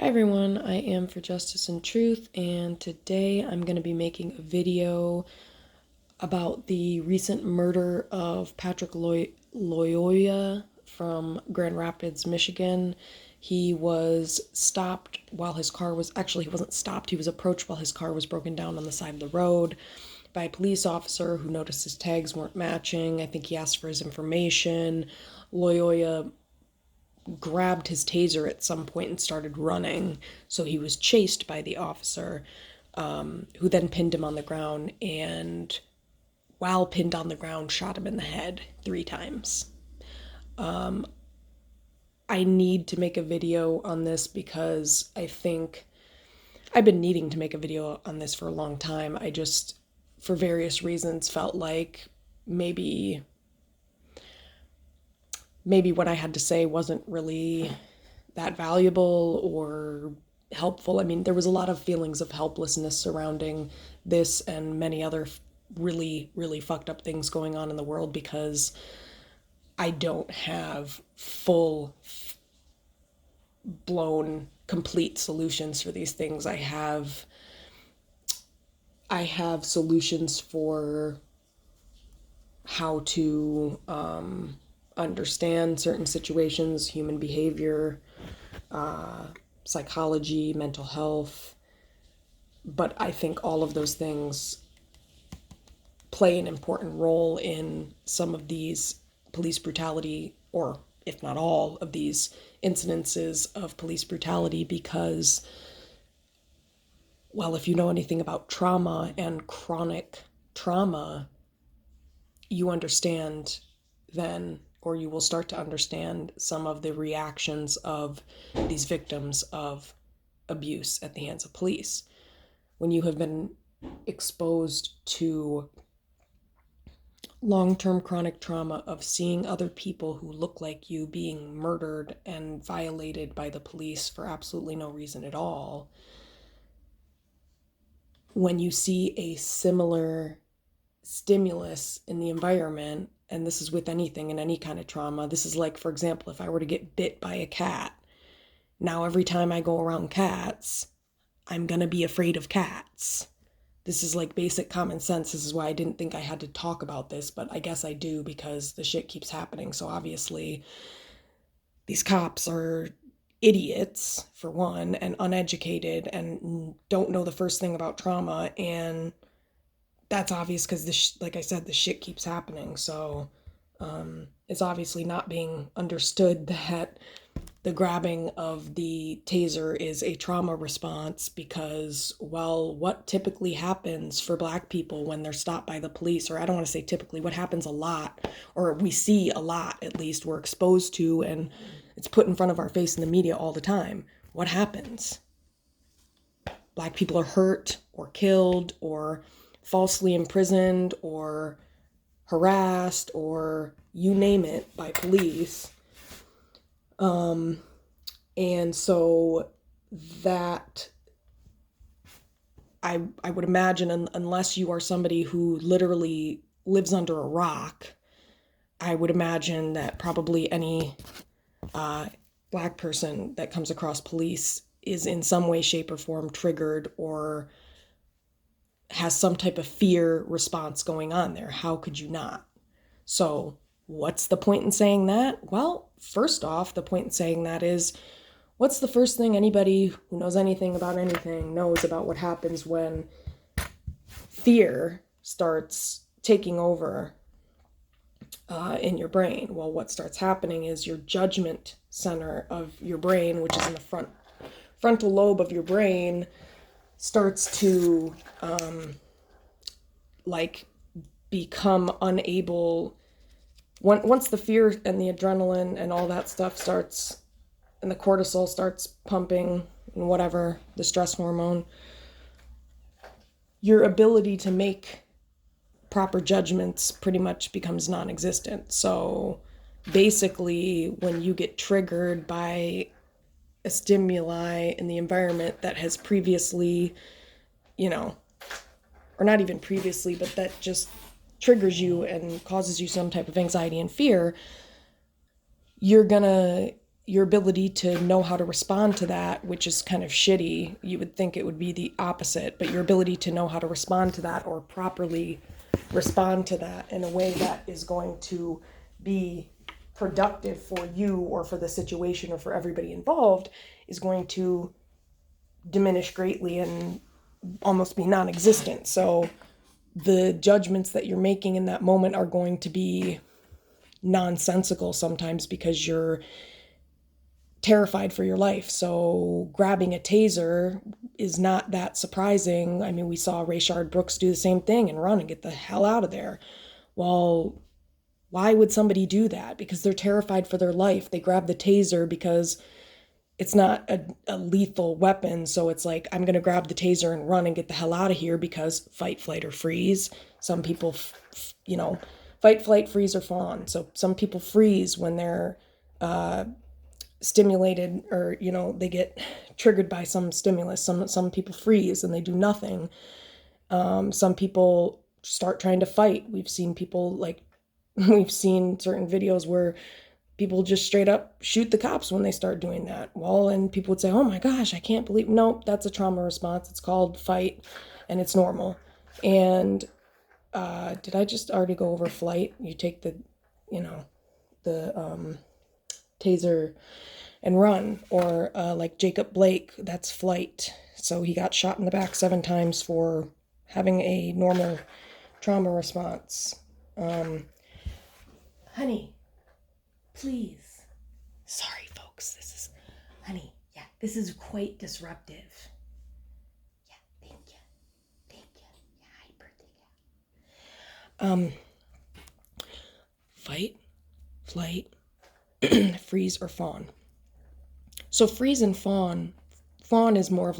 Hi everyone, I am for Justice and Truth, and today I'm going to be making a video about the recent murder of Patrick Lyoya from Grand Rapids, Michigan. He was stopped while his car was, actually he wasn't stopped, he was approached while his car was broken down on the side of the road by a police officer who noticed his tags weren't matching. I think he asked for his information. Lyoya grabbed his taser at some point and started running. So he was chased by the officer, who then pinned him on the ground and, while pinned on the ground, shot him in the head 3 times. I need to make a video on this because I think I've been needing to make a video on this for a long time. I just, for various reasons, felt like maybe what I had to say wasn't really that valuable or helpful. I mean, there was a lot of feelings of helplessness surrounding this and many other really, really fucked up things going on in the world because I don't have full blown complete solutions for these things. I have solutions for how to understand certain situations, human behavior, psychology, mental health. But I think all of those things play an important role in some of these police brutality, or if not all of these incidences of police brutality, because, well, if you know anything about trauma and chronic trauma, you understand then, or you will start to understand some of the reactions of these victims of abuse at the hands of police. When you have been exposed to long-term chronic trauma of seeing other people who look like you being murdered and violated by the police for absolutely no reason at all, when you see a similar stimulus in the environment, and this is with anything in any kind of trauma. This is like, for example, if I were to get bit by a cat, now every time I go around cats, I'm gonna be afraid of cats. This is like basic common sense. This is why I didn't think I had to talk about this, but I guess I do because the shit keeps happening. So obviously, these cops are idiots, for one, and uneducated and don't know the first thing about trauma, and that's obvious because like I said, the shit keeps happening. So it's obviously not being understood that the grabbing of the taser is a trauma response because, well, what typically happens for Black people when they're stopped by the police, or I don't want to say typically, what happens a lot, or we see a lot, at least we're exposed to, and it's put in front of our face in the media all the time. What happens? Black people are hurt or killed or falsely imprisoned or harassed or you name it by police. And so that I would imagine, unless you are somebody who literally lives under a rock, I would imagine that probably any Black person that comes across police is in some way, shape, or form triggered or has some type of fear response going on there. How could you not? So what's the point in saying that? Well, first off, the point in saying that is, what's the first thing anybody who knows anything about anything knows about what happens when fear starts taking over in your brain? Well, what starts happening is your judgment center of your brain, which is in the frontal lobe of your brain, starts to become unable. Once the fear and the adrenaline and all that stuff starts, and the cortisol starts pumping and whatever, the stress hormone, your ability to make proper judgments pretty much becomes non-existent. So basically, when you get triggered by a stimuli in the environment that has previously, or not even previously, but that just triggers you and causes you some type of anxiety and fear, you're gonna your ability to know how to respond to that, which is kind of shitty. You would think it would be the opposite, but your ability to know how to respond to that or properly respond to that in a way that is going to be productive for you or for the situation or for everybody involved is going to diminish greatly and almost be non-existent. So the judgments that you're making in that moment are going to be nonsensical sometimes because you're terrified for your life. So grabbing a taser is not that surprising. I mean, we saw Rayshard Brooks do the same thing and run and get the hell out of there. Well, why would somebody do that? Because they're terrified for their life. They grab the taser because it's not a lethal weapon. So it's like, I'm going to grab the taser and run and get the hell out of here because fight, flight, or freeze. Some people, fight, flight, freeze, or fawn. So some people freeze when they're stimulated or, they get triggered by some stimulus. Some people freeze and they do nothing. Some people start trying to fight. We've seen certain videos where people just straight up shoot the cops when they start doing that. Well, and people would say, oh my gosh, I can't believe, nope, that's a trauma response. It's called fight and it's normal. And did I just already go over flight? You take the taser and run, or like Jacob Blake, that's flight. So he got shot in the back 7 times for having a normal trauma response. Honey, please. Sorry, folks. Honey, yeah, this is quite disruptive. Yeah, thank you. Yeah, happy birthday. Fight, flight, freeze, or fawn. So freeze and fawn is more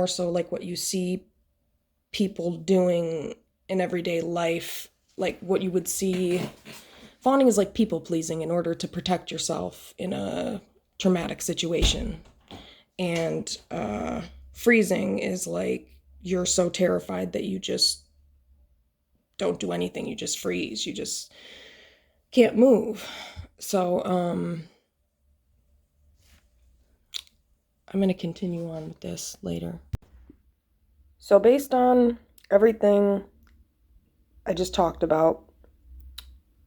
so like what you see people doing in everyday life, like what you would see. Fawning is like people pleasing in order to protect yourself in a traumatic situation. And freezing is like you're so terrified that you just don't do anything. You just freeze. You just can't move. So I'm going to continue on with this later. So based on everything I just talked about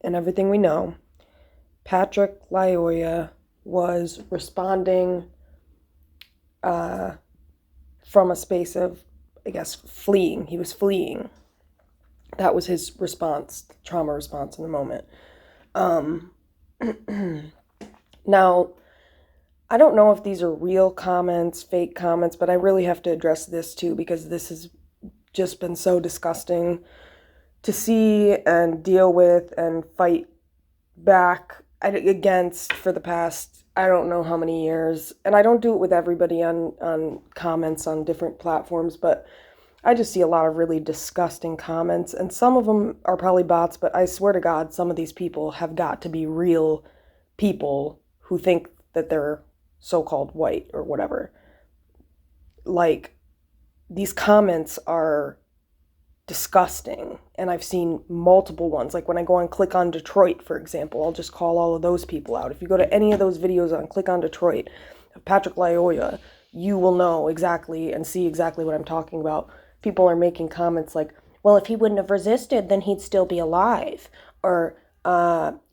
and everything we know, Patrick Lyoya was responding from a space of, I guess, fleeing. He was fleeing. That was his response, trauma response in the moment. Now, I don't know if these are real comments, fake comments, but I really have to address this too because this has just been so disgusting to see and deal with and fight back against for the past, I don't know how many years. And I don't do it with everybody on comments on different platforms, but I just see a lot of really disgusting comments, and some of them are probably bots, but I swear to God, some of these people have got to be real people who think that they're so-called white or whatever. Like, these comments are disgusting, and I've seen multiple ones. Like when I go on Click on Detroit, for example, I'll just call all of those people out. If you go to any of those videos on Click on Detroit of Patrick Lyoya, you will know exactly and see exactly what I'm talking about. People are making comments like, well, if he wouldn't have resisted, then he'd still be alive. Or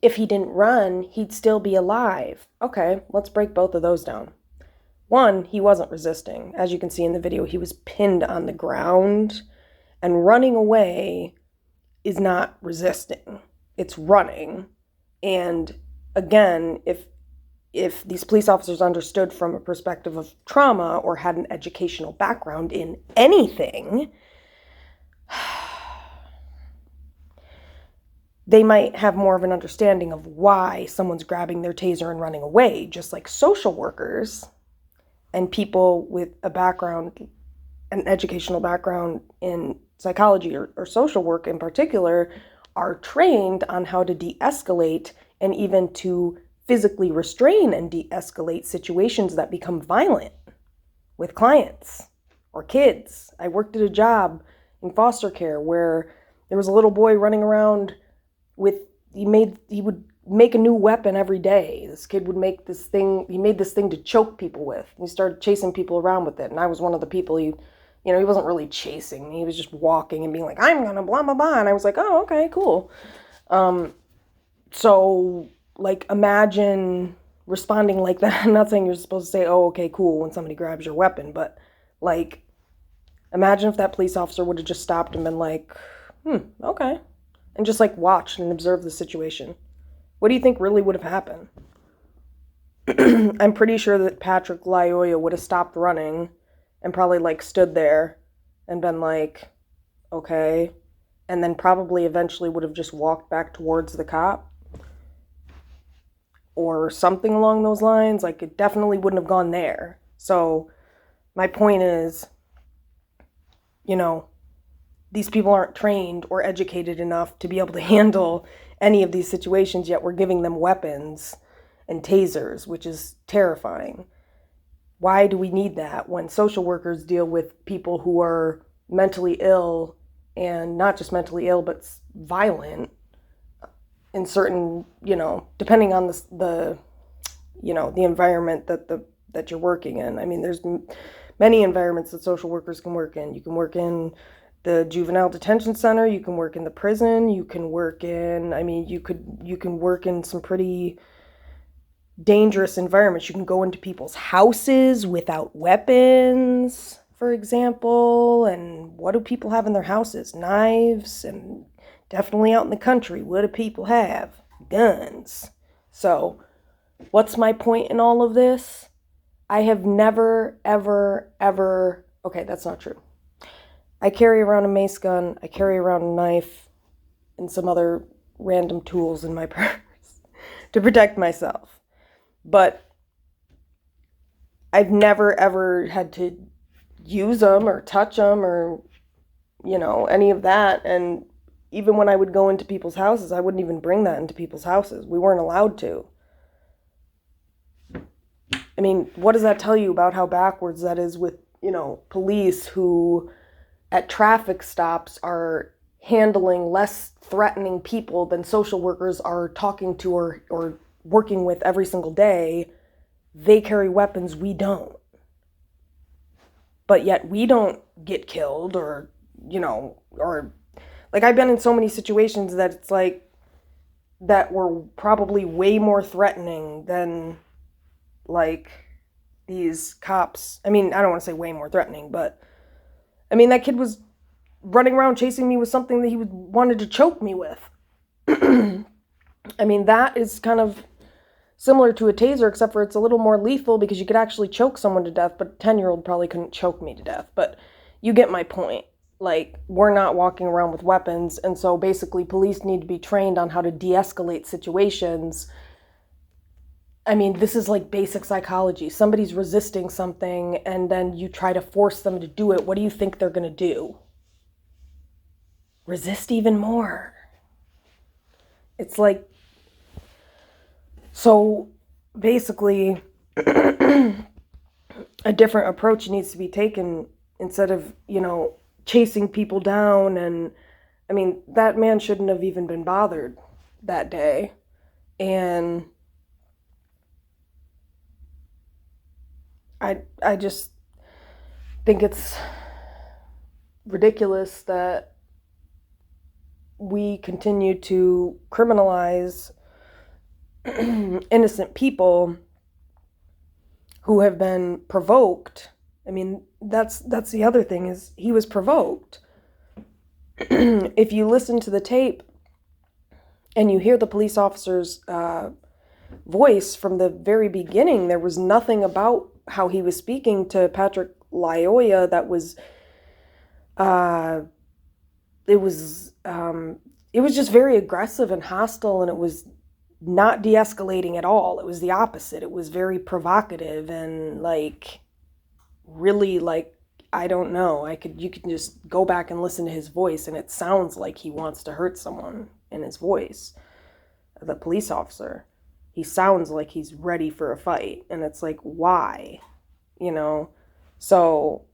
if he didn't run, he'd still be alive. Okay, let's break both of those down. One, he wasn't resisting. As you can see in the video, he was pinned on the ground, and running away is not resisting. It's running. And again, if these police officers understood from a perspective of trauma or had an educational background in anything, they might have more of an understanding of why someone's grabbing their taser and running away, just like social workers and people with a background, an educational background in psychology or social work in particular, are trained on how to de-escalate and even to physically restrain and de-escalate situations that become violent with clients or kids. I worked at a job in foster care where there was a little boy running around with, he would make a new weapon every day. This kid would make this thing, he made this thing to choke people with. He started chasing people around with it. And I was one of the people he wasn't really chasing me. He was just walking and being like, I'm gonna blah, blah, blah. And I was like, oh, okay, cool. So, like, imagine responding like that. I'm not saying you're supposed to say, oh, okay, cool, when somebody grabs your weapon. But, like, imagine if that police officer would have just stopped and been like, okay. And just, like, watched and observed the situation. What do you think really would have happened? I'm pretty sure that Patrick Lyoya would have stopped running and probably, like, stood there and been like, okay. And then probably eventually would have just walked back towards the cop. Or something along those lines. Like, it definitely wouldn't have gone there. So, my point is, these people aren't trained or educated enough to be able to handle any of these situations, yet we're giving them weapons and tasers, which is terrifying. Why do we need that when social workers deal with people who are mentally ill, and not just mentally ill, but violent in certain, depending on the environment that you're working in. I mean, there's many environments that social workers can work in. You can work in the juvenile detention center, you can work in the prison, you can work in, you can work in some pretty dangerous environments. You can go into people's houses without weapons, for example. And what do people have in their houses? Knives. And definitely out in the country, what do people have? Guns. So, what's my point in all of this? I have never, ever, ever... Okay, that's not true. I carry around a mace gun, I carry around a knife, and some other random tools in my purse to protect myself. But I've never, ever had to use them or touch them or, any of that. And even when I would go into people's houses, I wouldn't even bring that into people's houses. We weren't allowed to. I mean, what does that tell you about how backwards that is with, police who at traffic stops are handling less threatening people than social workers are talking to or working with every single day? They carry weapons, we don't. But yet we don't get killed or like, I've been in so many situations that it's like, that were probably way more threatening than, like, these cops. I mean, I don't want to say way more threatening, but that kid was running around chasing me with something that he wanted to choke me with. That is kind of similar to a taser, except for it's a little more lethal because you could actually choke someone to death, but a 10-year-old probably couldn't choke me to death. But you get my point. Like, we're not walking around with weapons, and so basically police need to be trained on how to de-escalate situations. This is like basic psychology. Somebody's resisting something, and then you try to force them to do it. What do you think they're going to do? Resist even more. It's like, so basically, a different approach needs to be taken instead of, chasing people down. And that man shouldn't have even been bothered that day. And I just think it's ridiculous that we continue to criminalize innocent people who have been provoked. That's the other thing, is he was provoked. If you listen to the tape and you hear the police officer's voice from the very beginning, there was nothing about how he was speaking to Patrick Lyoya that was it was just very aggressive and hostile, and it was not de-escalating at all. It was the opposite. It was very provocative and, like, really, like, I don't know. You could just go back and listen to his voice, and it sounds like he wants to hurt someone in his voice. The police officer, he sounds like he's ready for a fight, and it's like, why? So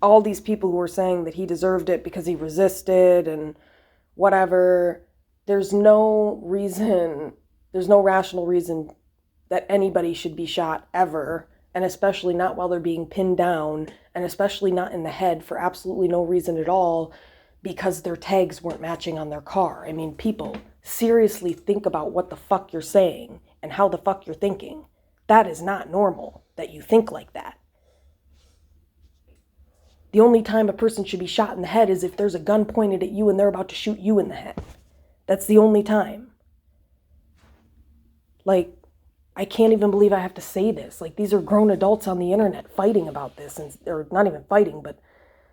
all these people who were saying that he deserved it because he resisted and whatever, there's no rational reason that anybody should be shot ever, and especially not while they're being pinned down, and especially not in the head for absolutely no reason at all, because their tags weren't matching on their car. I mean, people, seriously think about what the fuck you're saying and how the fuck you're thinking. That is not normal that you think like that. The only time a person should be shot in the head is if there's a gun pointed at you and they're about to shoot you in the head. That's the only time. Like, I can't even believe I have to say this. Like, these are grown adults on the internet fighting about this, or not even fighting, but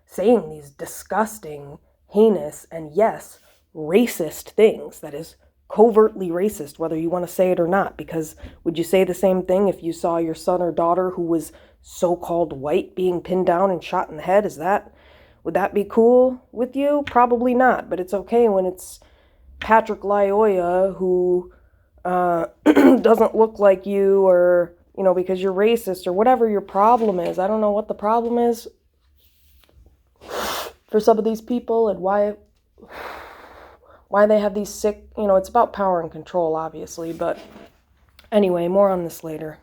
saying these disgusting, heinous, and yes, racist things. That is covertly racist, whether you want to say it or not. Because would you say the same thing if you saw your son or daughter who was so-called white being pinned down and shot in the head? Would that be cool with you? Probably not, but it's okay when it's Patrick Lyoya who doesn't look like you, or, because you're racist or whatever your problem is. I don't know what the problem is for some of these people and why they have these sick, it's about power and control, obviously. But anyway, more on this later.